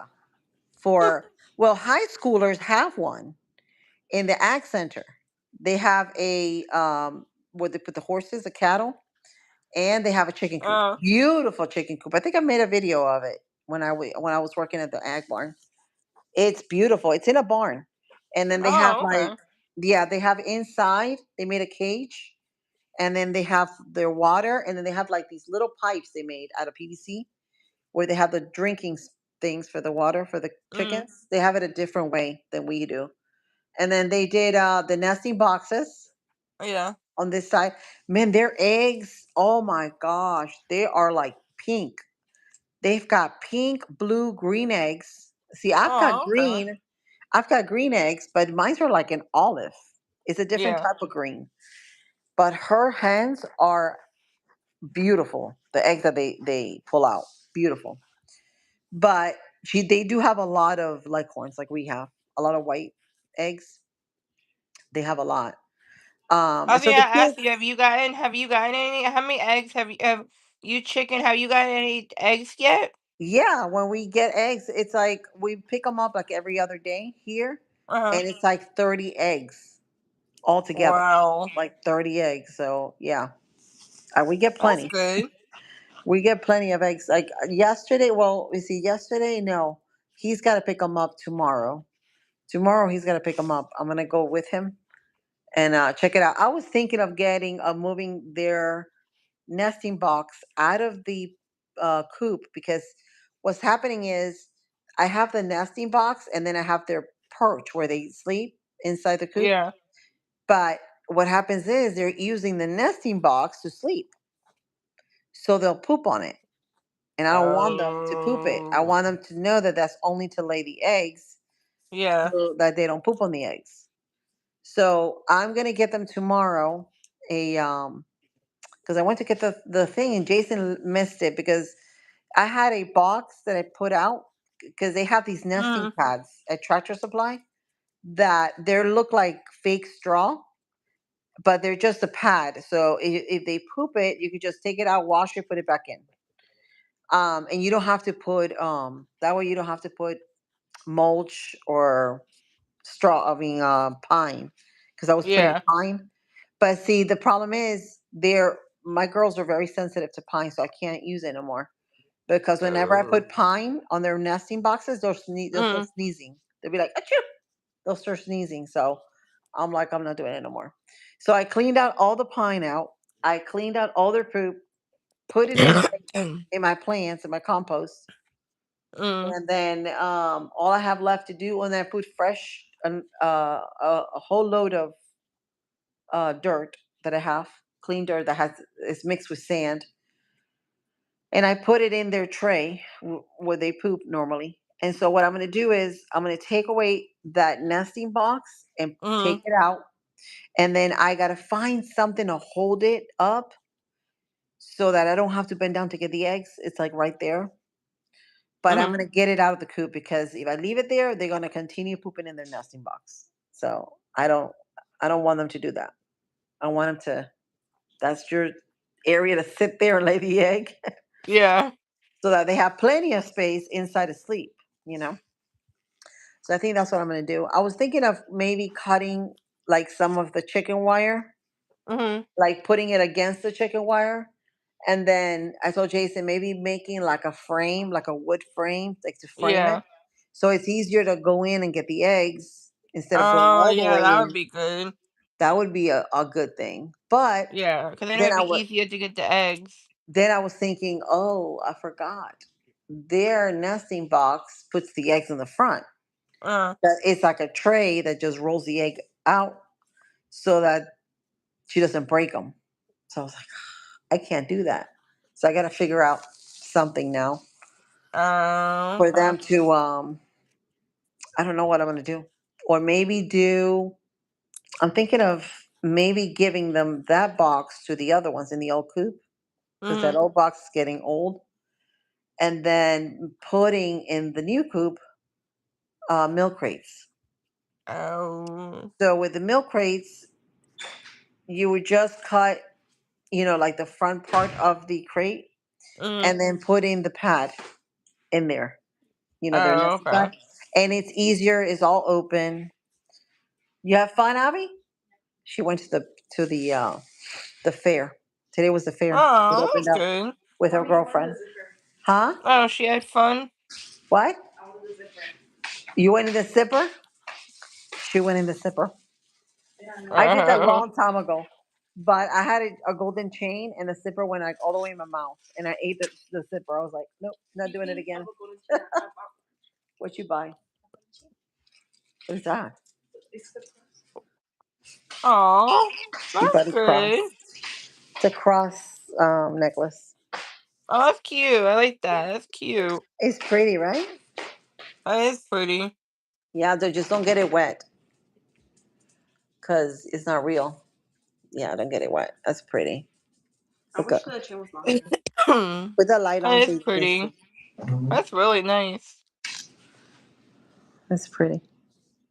well, high schoolers have one in the ag center. They have a where they put the horses, the cattle, and they have a chicken coop. uh, Beautiful chicken coop. I think I made a video of it when I was working at the ag barn. It's beautiful. It's in a barn. And then they have oh, like okay. yeah, they have inside, they made a cage, and then they have their water, and then they have like these little pipes they made out of PVC where they have the drinking things for the water for the Mm, chickens. They have it a different way than we do. And then they did the nesting boxes yeah. on this side. Man, their eggs, oh my gosh, they are like pink. They've got pink, blue, green eggs. See, Oh, okay. I've got green eggs, but mine's are like an olive. It's a different Yeah. type of green. But her hens are beautiful. The eggs that they pull out, beautiful. But they do have a lot of leghorns, like we have a lot of white eggs. They have a lot. I was So gonna the ask kids, you, have you gotten any? How many eggs have you chicken? Have you gotten any eggs yet? yeah, when we get eggs, it's like we pick them up like every other day here, Uh-huh. and it's like 30 eggs altogether, Wow. like 30 eggs. So yeah, we get That's plenty. good. We get plenty of eggs. Like yesterday, well, you see, yesterday, no, he's got to pick them up tomorrow. Tomorrow he's gonna pick them up. I'm gonna go with him and check it out. I was thinking of moving their nesting box out of the coop because what's happening is I have the nesting box and then I have their perch where they sleep inside the coop. Yeah. But what happens is they're using the nesting box to sleep, so they'll poop on it. And I don't want them to poop it. I Oh. want them to know that that's only to lay the eggs, Yeah. so that they don't poop on the eggs. So I'm gonna get them tomorrow a because I went to get the thing and Jason missed it because I had a box that I put out because they have these nesting Mm. pads at Tractor Supply that they look like fake straw, but they're just a pad. So if they poop it, you could just take it out, wash it, put it back in. And you don't have to put that way you don't have to put mulch or straw. I mean pine, because I was putting Yeah. pine. But see, the problem is they're my girls are very sensitive to pine, so I can't use it anymore. Because whenever I put pine on their nesting boxes, they'll start Mm. sneezing. They'll be like, achoo! They'll start sneezing. So I'm like, I'm not doing it anymore. So I cleaned out all the pine out. I cleaned out all their poop, put it in my plants, in my compost. Mm. And then all I have left to do when I put fresh, a whole load of dirt that I have, clean dirt that has is mixed with sand, and I put it in their tray where they poop normally. And so what I'm going to do is I'm going to take away that nesting box and take Mm. it out, and then I got to find something to hold it up so that I don't have to bend down to get the eggs. It's like right there. But I'm Mm. going to get it out of the coop because if I leave it there, they're going to continue pooping in their nesting box. So I don't want them to do that. I want them to. That's your area to sit there and lay the egg, Yeah. so that they have plenty of space inside to sleep. You know. So I think that's what I'm going to do. I was thinking of maybe cutting like some of the chicken wire, Mm. like putting it against the chicken wire. And then I told Jason maybe making like a frame, like a wood frame, like to frame it. Yeah. So it's easier to go in and get the eggs instead of going Oh, all the yeah, way that would in. be good. That would be a good thing. But Yeah, because then it then would I be would easier to get the eggs. then I was thinking, oh, I forgot. Their nesting box puts the eggs in the front. Uh. That it's like a tray that just rolls the egg out so that she doesn't break them. So I was like, I can't do that. So I got to figure out something now for Okay. them to. I don't know what I'm going to do, or maybe do. I'm thinking of maybe giving them that box to the other ones in the old coop because that Mm. old box is getting old, and then putting in the new coop milk crates. Oh. So with the milk crates, you would just cut, like the front part of the crate, Mm. and then put in the pad in there. Their Oh, nesting pad, okay. and it's easier. It's all open. You have fun, Abby? She went to the fair. Today was the fair. It Oh, opened that's up good. with her girlfriend. Huh? Oh, she had fun. What? You went in the zipper? She went in the zipper. I did that a Oh. long time ago. But I had a golden chain and the zipper went like all the way in my mouth. And I ate the zipper. I was like, nope, not doing it again. What you buy? What is that? Oh, You that's bought a cross. good. It's a cross necklace. Oh, that's cute. I like that. That's cute. It's pretty, right? That is pretty. Yeah, just don't get it wet because it's not real. Yeah, don't get it wet. That's pretty. Look up. that Put the light on so is you can pretty. see. That's really nice. That's pretty.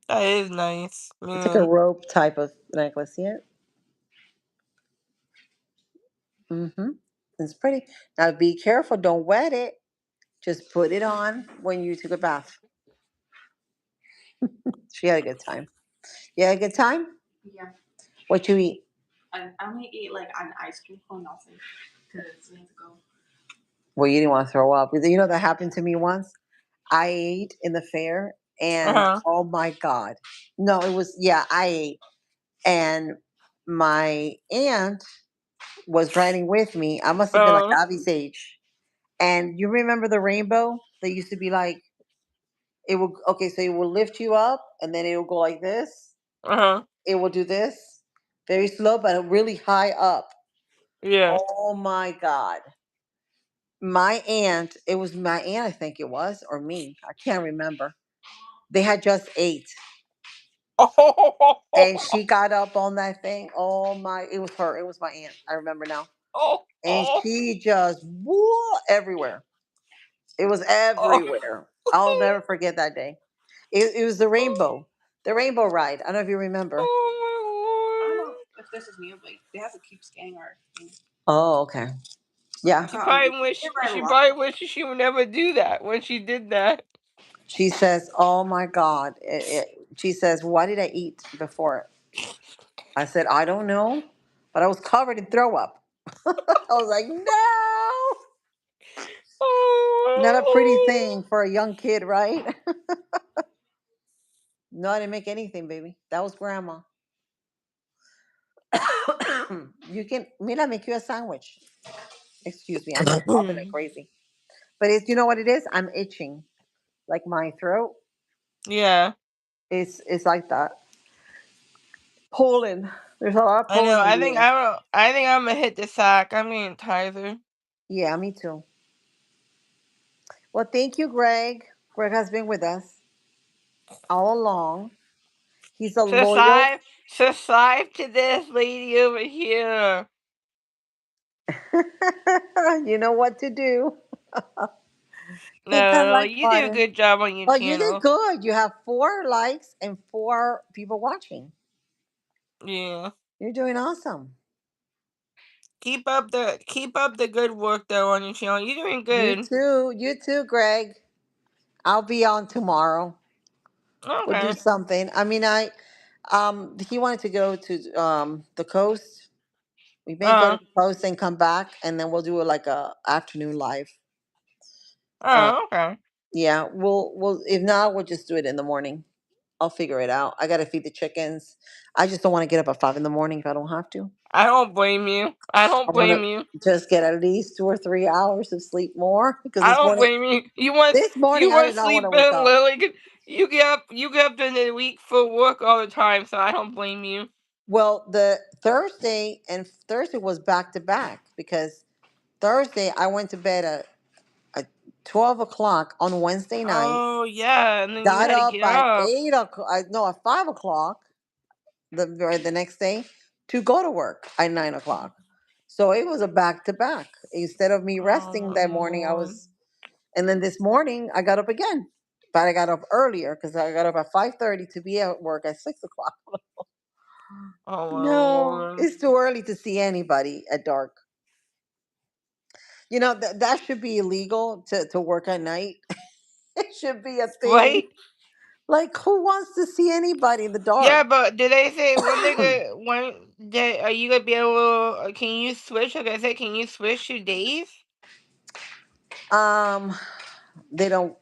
That is nice. It's like a Man. rope type of necklace, yeah. Mm-hmm. It's pretty. Now be careful, don't wet it. Just put it on when you took a bath. She had a good time. You had a good time? What you eat? Well, you didn't want to throw up. Because that happened to me once. I ate in the fair and Uh oh my god, no, it was, yeah, I ate, and my aunt was riding with me. I must have been like huh. Abby's age. And you remember the rainbow that used to be like, it will, okay, so it will lift you up and then it will go like this. Uh huh. It will do this very slow, but really high up. Yeah. Oh my God. My aunt, it was my aunt, I think it was, or me. I can't remember. They had just ate. And she got up on that thing. Oh my, it was her. It was my aunt. I remember now. And she just woo everywhere. It was everywhere. I'll never forget that day. It was the rainbow ride. I don't know if you remember. Oh, okay. Yeah. She probably wished she would never do that when she did that. She says, "Oh my God." She says, "Why did I eat before it?" I said, "I don't know, but I was covered in throw up." I was like, "No, not a pretty thing for a young kid, right?" No, I didn't make anything, baby. That was grandma. You can, Mila, make you a sandwich. Excuse me, I'm coughing like crazy. But it's, you know what it is? I'm itching. Like my throat Yeah, is like that. Pollen. There's a lot of I know. pollen in the air. I think I'm gonna hit the sack. I'm getting tired. Yeah, me too. Well, thank you, Greg. Greg has been with us all along. He's a loyal. Subscribe to this lady over here. You know what to do. Hit that No, like you do a button. good job on your Oh, you did channel. good. You have 4 likes and 4 people watching. Yeah. You're doing awesome. Keep up the good work though on your channel. You're doing You good. too. You too, Greg. I'll be on tomorrow. We'll do Okay. something. I mean, he wanted to go to the coast. We may go to Uh. the coast and come back, and then we'll do like a afternoon live. Uh, Okay. yeah, we'll if not, we'll just do it in the morning. I'll figure it out. I gotta feed the chickens. I just don't want to get up at 5 in the morning if I don't have to. I don't blame you. I I don't want blame to you. just get at least 2 or 3 hours of sleep more because I don't blame you. this morning You I want did not want sleep to wake in, up. Lily. You get up during the week for work all the time, so I don't blame you. Well, the Thursday was back to back because Thursday I went to bed at 12 o'clock on Wednesday night. Oh yeah, and then you Got had to up get at up. 8 o'clock. No, at 5 o'clock the next day to go to work at 9 o'clock. So it was a back to back. Instead of me resting that morning, I Oh, was. And then this morning I got up again, but I got up earlier because I got up at 5:30 to be at work at 6 o'clock. oh my No, lord. it's too early to see anybody at dark. That should be illegal to work at night. It should be a thing. Right? Like, who wants to see anybody in the Yeah, dark? but did they say are you gonna be able to, can you switch? Like I said, can you switch to days? um, they don't.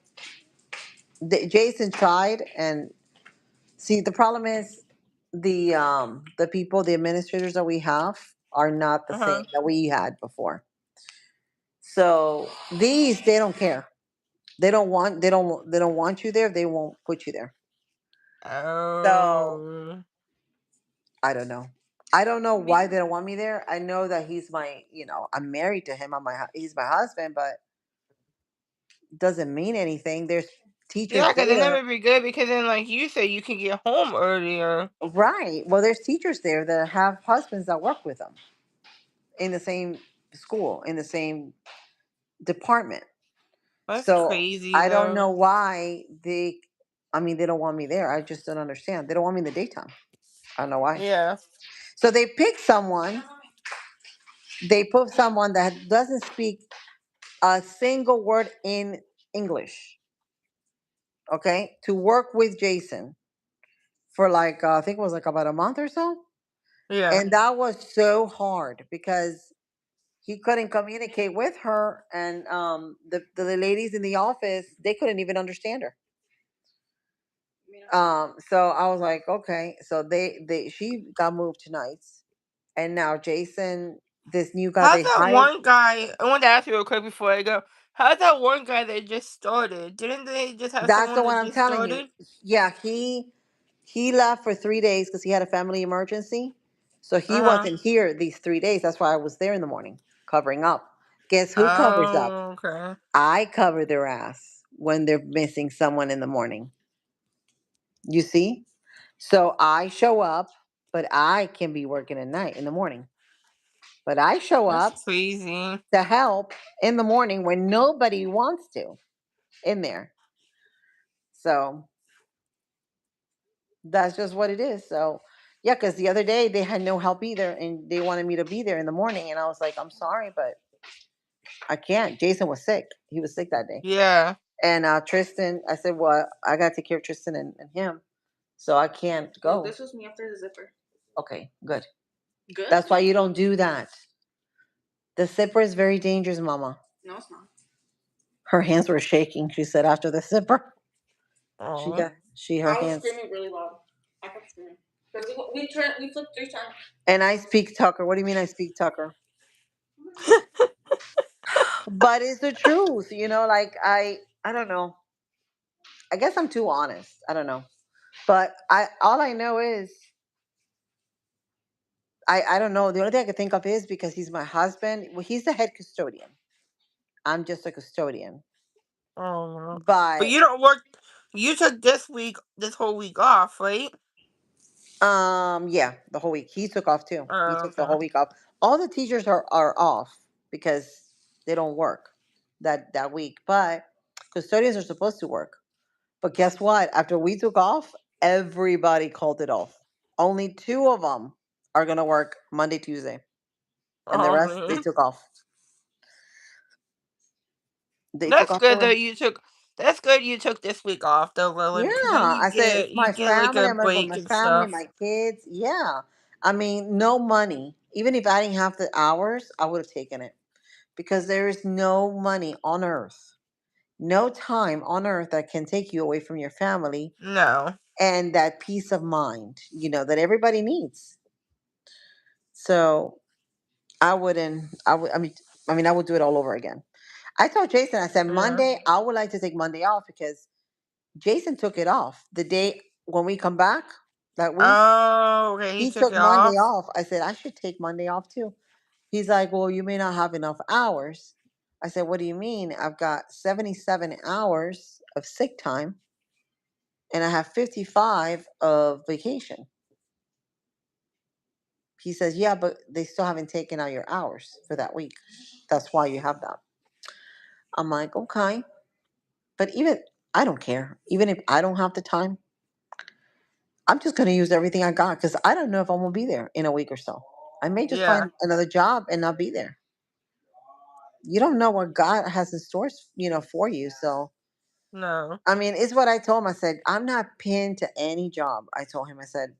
Jason tried, and see, the problem is the people, the administrators that we have are not the Uh same huh. that we had before. So these, they don't care. They don't want you there. They won't put you there. So Oh. I don't know. I don't know why they don't want me there. I know that he's my, I'm married to him. He's my husband, but doesn't mean anything. There's teachers Yeah, because it there, never be good because then, like you said, you can get home earlier. right? Well, there's teachers there that have husbands that work with them in the same school, in the same department. That's So crazy, I don't though. know why I mean, they don't want me there. I just don't understand. They don't want me in the daytime. I don't know why. Yeah. So they put someone that doesn't speak a single word in English, okay, to work with Jason for like, I think it was like about a month or so. Yeah. And that was so hard because he couldn't communicate with her, and the ladies in the office, they couldn't even understand her. So I was like, okay. So she got moved to nights, and now Jason, this new guy How's they that hired, one guy? I want to ask you real quick before I go. How's that one guy that just started? Didn't they just have that's the someone one that I'm just telling you. started? Yeah, he left for 3 days because he had a family emergency. So he Uh huh. wasn't here these 3 days. That's why I was there in the morning covering up. Guess who covers up? Oh, okay. I cover their ass when they're missing someone in the morning. You see? So I show up, but I can be working at night in the morning. But I show That's up crazy. to help in the morning when nobody wants to in there. So that's just what it is. So yeah, because the other day they had no help either, and they wanted me to be there in the morning, and I was like, I'm sorry, but I can't. Jason was sick. He was sick that day, Yeah. and Tristan. I said, well, I got to take care of Tristan and him, so I can't go. This was me after the zipper. Okay, good. Good. That's why you don't do that. The zipper is very dangerous, Mama. No, it's not. Her hands were shaking. She said after the zipper, she Oh. got she her I was hands screaming really loud. I kept screaming because we flipped 3 times. And I speak Tucker. What do you mean I speak Tucker? But it's the truth, like I don't know. I guess I'm too honest. I don't know. But I all I know is I don't know. The only thing I can think of is because he's my husband. Well, he's the head custodian. I'm just a custodian. Oh. But But you don't work. You took this whole week off, right? yeah, the whole week. He took off too. He Oh, took the okay. whole week off. All the teachers are off because they don't work that week. But custodians are supposed to work. But guess what? After we took off, everybody called it off. Only two of them are gonna work Monday, Tuesday, and the Oh, rest they really? took off. They took That's off good already. that you took. That's good you took this week off though, Yeah, Lily, because then I said it's you my get like family. a I'm gonna go with break my and family, stuff. my kids. Yeah, I mean, no money. Even if I didn't have the hours, I would have taken it because there is no money on earth, no time on earth that can take you away from your family No. and that peace of mind. That everybody needs. So I wouldn't. I would. I mean, I would do it all over again. I told Jason. I said Yeah. Monday. I would like to take Monday off because Jason took it off the day when we come back that week. Oh, okay. He He took took it Monday off. off. I said I should take Monday off too. He's like, well, you may not have enough hours. I said, what do you mean? I've got 77 hours of sick time and I have 55 of vacation. He says, yeah, but they still haven't taken out your hours for that week. That's why you have that. I'm like, okay. But even I don't care. Even if I don't have the time, I'm just going to use everything I got because I don't know if I'm going to be there in a week or so. I may just Yeah. find another job and not be there. You don't know what God has in store, for you. So, No. I mean, it's what I told him. I said, I'm not pinned to any job. I told him, I said,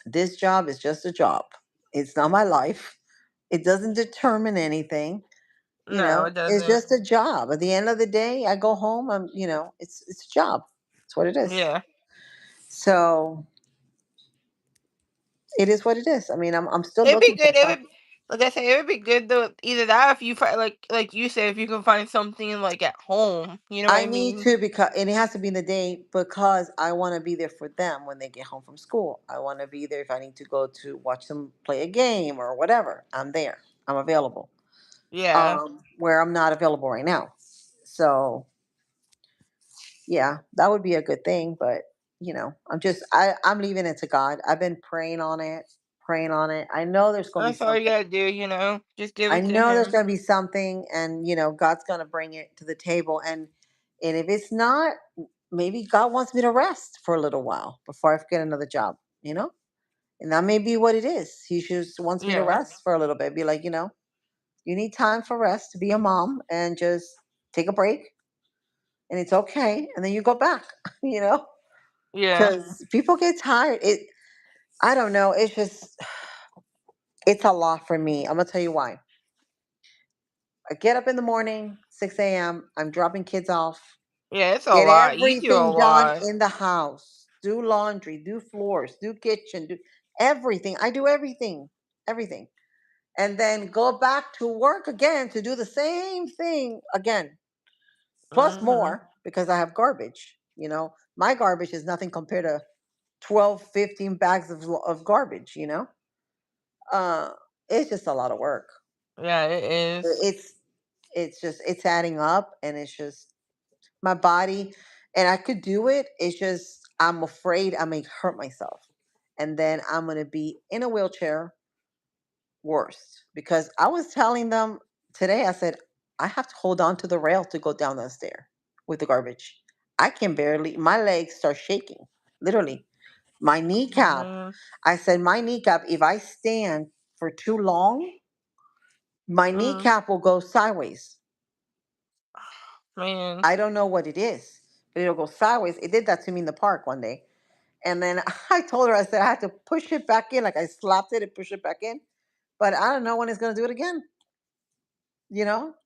this job is just a job. It's not my life. It doesn't determine anything. No, it It's doesn't. just a job. At the end of the day, I go home. It's a job. It's what it is. Yeah. So it is what it is. I mean, I'm still It'd be looking for good. It stuff. would, like I said, it would be good though. Either that, or if you find like you said, if you can find something like at home, you know what I I need mean? to because and it has to be in the day because I want to be there for them when they get home from school. I want to be there if I need to go to watch them play a game or whatever. I'm there. I'm available. Yeah. Where I'm not available right now. So yeah, that would be a good thing. But I'm leaving it to God. I've been praying on it, praying on it. I know there's gonna be That's all you something. gotta do. Just give I it to know there's him. gonna be something, and God's gonna bring it to the table. And if it's not, maybe God wants me to rest for a little while before I get another job. You know, and that may be what it is. He just wants me to Yeah. rest for a little bit. Be like, you need time for rest to be a mom and just take a break, and it's okay. And then you go back. You know, Yeah. because people get tired. I don't know. It's just it's a lot for me. I'm gonna tell you why. I get up in the morning, 6 a.m. I'm dropping kids off. Yeah. It's a Get lot. You do a everything done lot. in the house. do laundry, do floors, do kitchen, do everything. I do everything, everything. And then go back to work again to do the same thing again, plus Mhm. more because I have garbage. My garbage is nothing compared to 12, 15 bags of garbage, Uh, it's just a lot of work. Yeah, it is. It's it's adding up, and it's just my body, and I could do it. It's just I'm afraid I may hurt myself, and then I'm gonna be in a wheelchair worse. Because I was telling them today, I said I have to hold on to the rail to go down the stair with the garbage. I can barely. My legs start shaking, literally. My kneecap. Mhm. I said my kneecap. If I stand for too long, my Mhm. kneecap will go sideways. Man, I don't know what it is, but it'll go sideways. It did that to me in the park one day. And then I told her, I said, I had to push it back in. Like I slapped it and push it back in. But I don't know when it's going to do it again.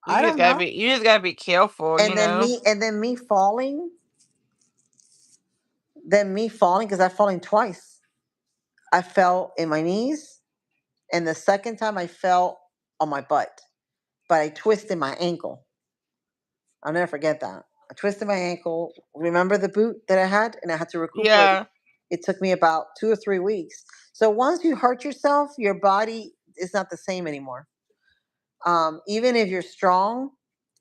I don't know. you just gotta be careful, you know. And then me falling, because I've fallen twice. I fell in my knees. And the second time I fell on my butt, but I twisted my ankle. I'll never forget that. I twisted my ankle. Remember the boot that I had? And I had to recuperate. Yeah, It took me about 2 or 3 weeks. So once you hurt yourself, your body is not the same anymore. Even if you're strong,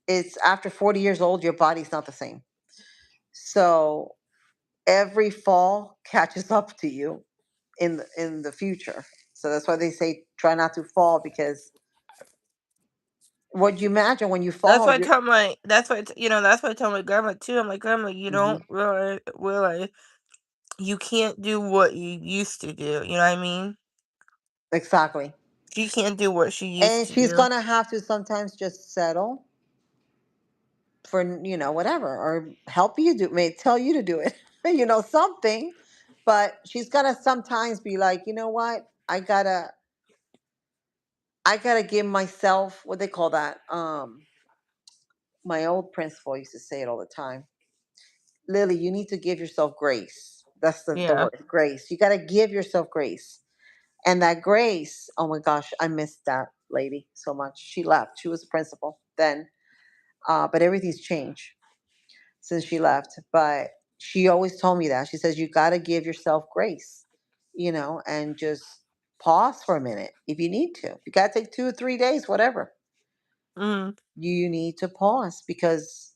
it's after 40 years old, your body's not the same. So every fall catches up to you in the future. So that's why they say try not to fall, because what you imagine when you that's fall, what I you're. tell my. That's what I tell my grandma too. I'm like, grandma, you Mhm. don't realize you can't do what you used to do. You know what I mean? Exactly. She can't do what she used And to she's do. gonna have to sometimes just settle for whatever, or help you do, may tell you to do it, something. But she's gonna sometimes be like, you know what, I gotta give myself, what they call that. My old principal used to say it all the time. Lily, you need to give yourself grace. That's the Yeah. word, grace. You gotta give yourself grace. And that grace, oh my gosh, I missed that lady so much. She left. She was a principal then. But everything's changed since she left. But she always told me that. She says, you got to give yourself grace, and just pause for a minute if you need to. You got to take 2 or 3 days, whatever. Mm. You need to pause, because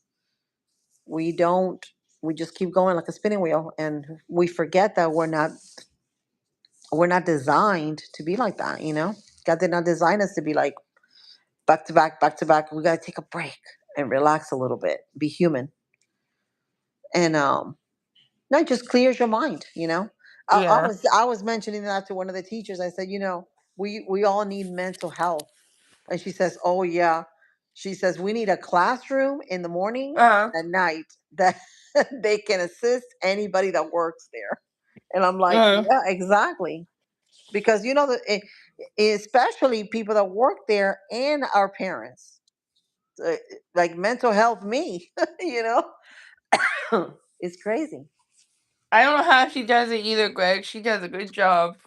we don't, we just keep going like a spinning wheel, and we forget that we're not designed to be like that, God did not design us to be like back to back, back to back. We got to take a break and relax a little bit, be human. And no, it just clears your mind. I Yeah. was mentioning that to one of the teachers. I said, we all need mental health. And she says, oh yeah. She says we need a classroom in the morning Uh. and at night that they can assist anybody that works there. And I'm like, Uh. yeah, exactly. Because especially people that work there and our parents, uh, like mental health, me, you it's crazy. I don't know how she does it either, Greg. She does a good job.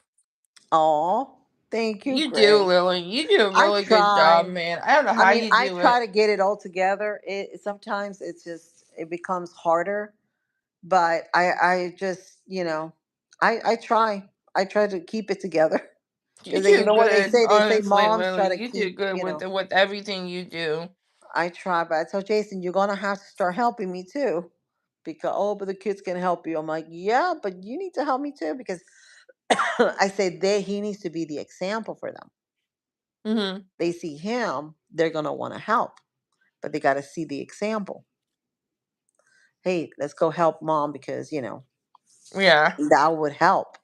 Oh, thank you, You do, Greg. Lily. You do a I really good job, try. man. I don't know I how mean, you I do try it. to get it all together. Sometimes it becomes harder, but I just I try. I try to keep it together, You because you do know what they good, say. They say honestly, moms try Lily. to You do keep. good with everything you do. I try, but I tell Jason, you're gonna have to start helping me too, because but the kids can help you. I'm like, yeah, but you need to help me too, because I say he needs to be the example for them. Mm-hmm. They see him, they're gonna want to help, but they got to see the example. Hey, let's go help mom, because Yeah. that would help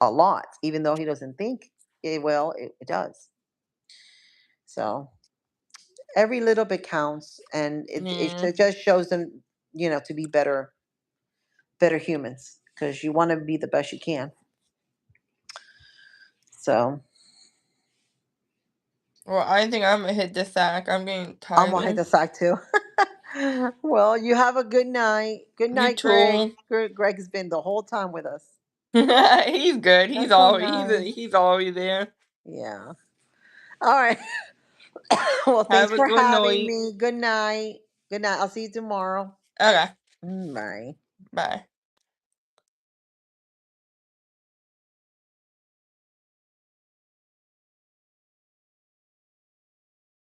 a lot, even though he doesn't think it will. It does. So every little bit counts, and Yeah. it just shows them, to be better humans, because you want to be the best you can. So Well, I think I'm gonna hit the sack. I'm getting I'm gonna hit tired. the side too. Well, you have a good night. Good You night, Greg. too. Greg's been the whole time with us. He's good. That's so nice. He's always there. Yeah. All right. Well, thanks Have a for good having night. me. Good night. Good night. I'll see you tomorrow. Okay. Bye. Bye.